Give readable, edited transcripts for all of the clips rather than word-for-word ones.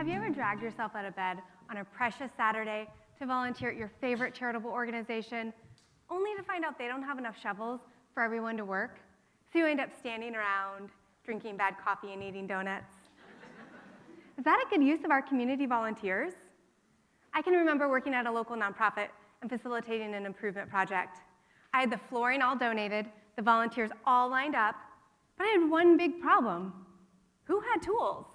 Have you ever dragged yourself out of bed on a precious Saturday to volunteer at your favorite charitable organization, only to find out they don't have enough shovels for everyone to work? So you end up standing around, drinking bad coffee and eating donuts. Is that a good use of our community volunteers? I can remember working at a local nonprofit and facilitating an improvement project. I had the flooring all donated, the volunteers all lined up, but I had one big problem. Who had tools?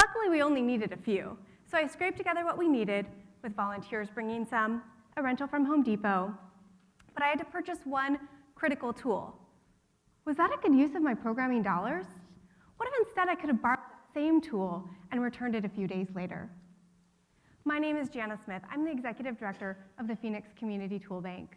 Luckily, we only needed a few, so I scraped together what we needed, with volunteers bringing some, a rental from Home Depot, but I had to purchase one critical tool. Was that a good use of my programming dollars? What if instead I could have borrowed the same tool and returned it a few days later? My name is Jana Smith. I'm the Executive Director of the Phoenix Community Toolbank.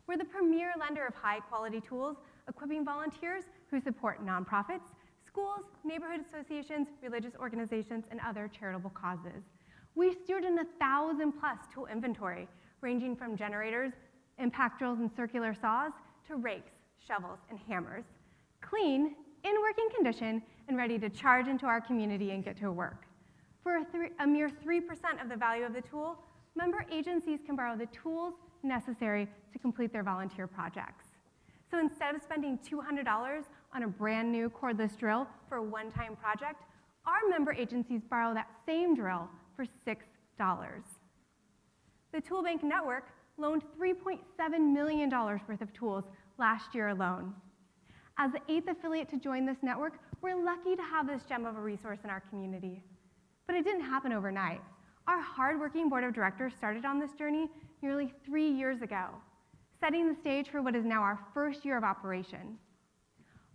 We're the premier lender of high-quality tools, equipping volunteers who support nonprofits, schools, neighborhood associations, religious organizations, and other charitable causes. We steward in 1,000+ tool inventory, ranging from generators, impact drills, and circular saws, to rakes, shovels, and hammers. Clean, in working condition, and ready to charge into our community and get to work. For a mere 3% of the value of the tool, member agencies can borrow the tools necessary to complete their volunteer projects. So instead of spending $200 on a brand new cordless drill for a one-time project, our member agencies borrow that same drill for $6. The Toolbank network loaned $3.7 million worth of tools last year alone. As the 8th affiliate to join this network, we're lucky to have this gem of a resource in our community. But it didn't happen overnight. Our hardworking board of directors started on this journey nearly 3 years ago, setting the stage for what is now our first year of operation.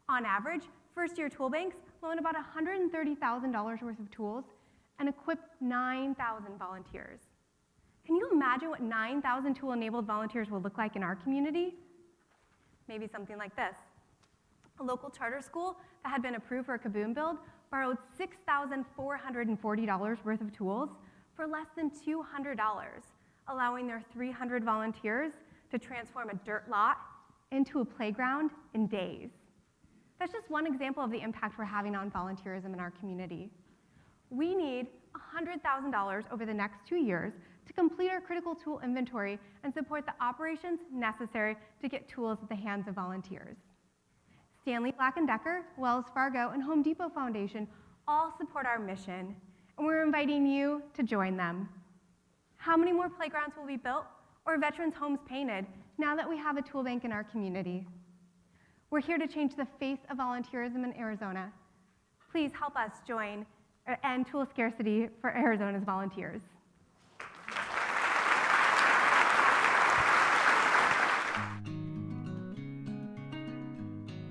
On average, first-year tool banks loan about $130,000 worth of tools and equip 9,000 volunteers. Can you imagine what 9,000 tool-enabled volunteers will look like in our community? Maybe something like this. A local charter school that had been approved for a Kaboom build borrowed $6,440 worth of tools for less than $200, allowing their 300 volunteers to transform a dirt lot into a playground in days. That's just one example of the impact we're having on volunteerism in our community. We need $100,000 over the next 2 years to complete our critical tool inventory and support the operations necessary to get tools at the hands of volunteers. Stanley Black & Decker, Wells Fargo, and Home Depot Foundation all support our mission, and we're inviting you to join them. How many more playgrounds will be built or veterans' homes painted now that we have a tool bank in our community? We're here to change the face of volunteerism in Arizona. Please help us join end tool scarcity for Arizona's volunteers.